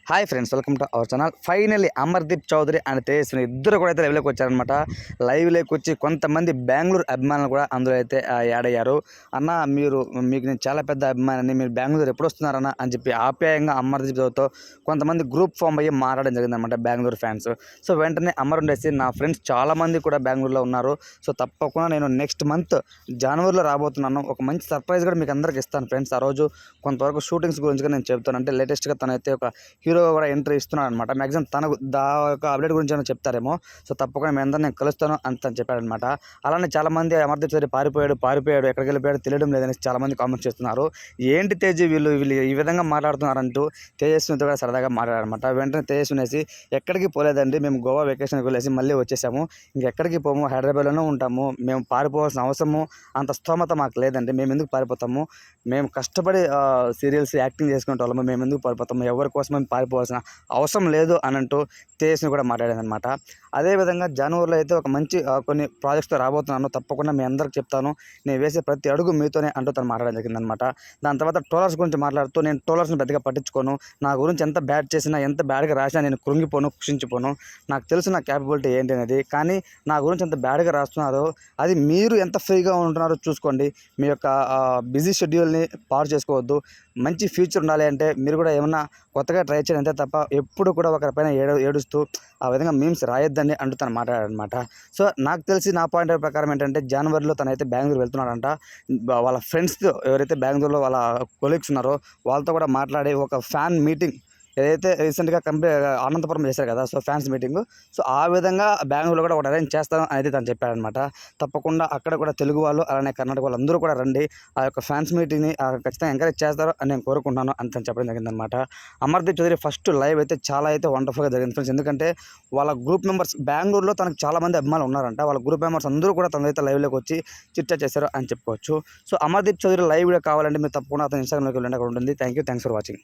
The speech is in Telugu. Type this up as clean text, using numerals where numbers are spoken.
Hi friends, welcome to our channel. Finally Amardeep Chowdary and Tejaswini ఇద్దరు కూడా అయితే లైవ్లోకి వచ్చారనమాట. లైవ్లోకి వచ్చి కొంతమంది బెంగళూరు అభిమానులు కూడా అందులో అయితే యాడ్ అయ్యారు. అన్న మీకు నేను చాలా పెద్ద అభిమానాన్ని, మీరు బెంగళూరు ఎప్పుడు వస్తున్నారన్న అని చెప్పి ఆప్యాయంగా అమర్దీప్ చౌదరితో కొంతమంది గ్రూప్ ఫామ్ అయ్యి మాట్లాడడం జరిగిందనమాట బెంగళూరు ఫ్యాన్స్. సో వెంటనే అమర్ ఉండేసి నా ఫ్రెండ్స్ చాలామంది కూడా బెంగళూరులో ఉన్నారు. సో తప్పకుండా నేను నెక్స్ట్ మంత్ జనవరిలో రాబోతున్నాను. ఒక మంచి సర్ప్రైజ్ కూడా మీకు అందరికి ఇస్తాను ఫ్రెండ్స్. ఆ రోజు కొంతవరకు షూటింగ్స్ గురించి కూడా నేను చెప్తాను. అంటే లేటెస్ట్గా తనైతే ఒక హీరో కూడా ఎంట్రీ ఇస్తున్నాడు అనమాట. మ్యాక్సిమం తనకు యొక్క అప్డేట్ గురించి ఏమైనా చెప్తారేమో. సో తప్పకుండా మీ అందరూ నేను కలుస్తాను అంత చెప్పాడనమాట. అలానే చాలామంది అమర్దీప్ చౌదరి పారిపోయాడు ఎక్కడికి వెళ్ళిపోయాడు తెలియడం లేదని చాలామంది కామెంట్స్ చేస్తున్నారు. ఏంటి తేజీ వీళ్ళు ఈ విధంగా మాట్లాడుతున్నారంటూ తేజస్వినితో కూడా సరదాగా మాట్లాడారనమాట. వెంటనే తేజస్వినేసి ఎక్కడికి పోలేదండి, మేము గోవా వెకేషన్కి వెళ్ళేసి మళ్ళీ వచ్చేసాము, ఇంకెక్కడికి పోము, హైదరాబాద్లోనే ఉంటాము, మేము పారిపోవాల్సిన అవసరము అంత స్తోమత మాకు లేదండి, మేము ఎందుకు పారిపోతాము, మేము కష్టపడి సీరియల్స్ యాక్టింగ్ చేసుకునే వాళ్ళము, మేము ఎందుకు పారిపోతాము, ఎవరి కోసం మేము పారిపోవాల్సిన అవసరం లేదు అని అంటూ తేజస్విని కూడా మాట్లాడారనమాట. అదేవిధంగా జనవరిలో అయితే ఒక మంచి కొన్ని ప్రాజెక్ట్స్తో రాబోతున్నాను, తప్పకుండా మీ అందరికి చెప్తాను, నేను వేసే ప్రతి అడుగు మీతోనే అంటూ తను మాట్లాడడం జరిగిందనమాట. దాని తర్వాత ట్రోలర్స్ గురించి మాట్లాడుతూ, నేను ట్రోలర్స్ని పెద్దగా పట్టించుకోను, నా గురించి ఎంత బ్యాడ్ చేసినా ఎంత బ్యాడ్గా రాసినా నేను కృంగిపోను, కుషించిపోను, నాకు తెలుసు నా క్యాపబిలిటీ ఏంటి అనేది. కానీ నా గురించి ఎంత బ్యాడ్గా రాస్తున్నారో అది మీరు ఎంత ఫ్రీగా ఉంటున్నారో చూసుకోండి. మీ యొక్క బిజీ షెడ్యూల్ని పాడు చేసుకోవద్దు. మంచి ఫ్యూచర్ ఉండాలి అంటే మీరు కూడా ఏమన్నా కొత్తగా ట్రై చేయండి అంతే తప్ప ఎప్పుడు కూడా ఒకరిపైన ఏడుస్తూ ఆ విధంగా మీమ్స్ రాయొద్దని అంటూ తను మాట్లాడాడనమాట. సో నాకు తెలిసి నా పాయింట్ ఆఫ్ ప్రకారం ఏంటంటే జనవరిలో తనైతే బెంగళూరు వెళ్తున్నాడంట. వాళ్ళ ఫ్రెండ్స్తో ఎవరైతే బెంగళూరులో వాళ్ళ కొలీగ్స్ ఉన్నారో వాళ్ళతో కూడా మాట్లాడి ఒక ఫ్యాన్ మీటింగ్ ఏదైతే రీసెంట్గా అనంతపురం చేశారు కదా, సో ఫ్యాన్స్ మీటింగ్, సో ఆ విధంగా బెంగళూరులో కూడా ఒకటి అరేంజ్ చేస్తాను అనేది తను చెప్పాడనమాట. తప్పకుండా అక్కడ కూడా తెలుగు వాళ్ళు అలానే కర్ణాటక వాళ్ళు అందరూ కూడా రండి, ఆ యొక్క ఫ్యాన్స్ మీటింగ్ని ఖచ్చితంగా ఎంకరేజ్ చేస్తారు అని నేను కోరుకుంటున్నాను అని తను చెప్పడం జరిగిందనమాట. అమర్దీప్ చౌదరి ఫస్ట్ లైవ్ అయితే చాలా అయితే వండర్ఫుల్గా జరిగింది ఫ్రెండ్స్. ఎందుకంటే వాళ్ళ గ్రూప్ మెంబర్స్ బెంగళూరులో తనకు చాలామంది అభిమానులు ఉన్నారంట. వాళ్ళ గ్రూప్ మెంబర్స్ అందరూ కూడా తనైతే లైవ్లోకి వచ్చి చిట్చా చేశారు అని చెప్పుకోవచ్చు. So Amardeep Chowdary live video కావాలంటే మీరు తప్పకుండా అతను ఇన్స్టాగ్రామ్లోకి వెళ్ళండి, అక్కడ ఉంటుంది. Thanks for watching.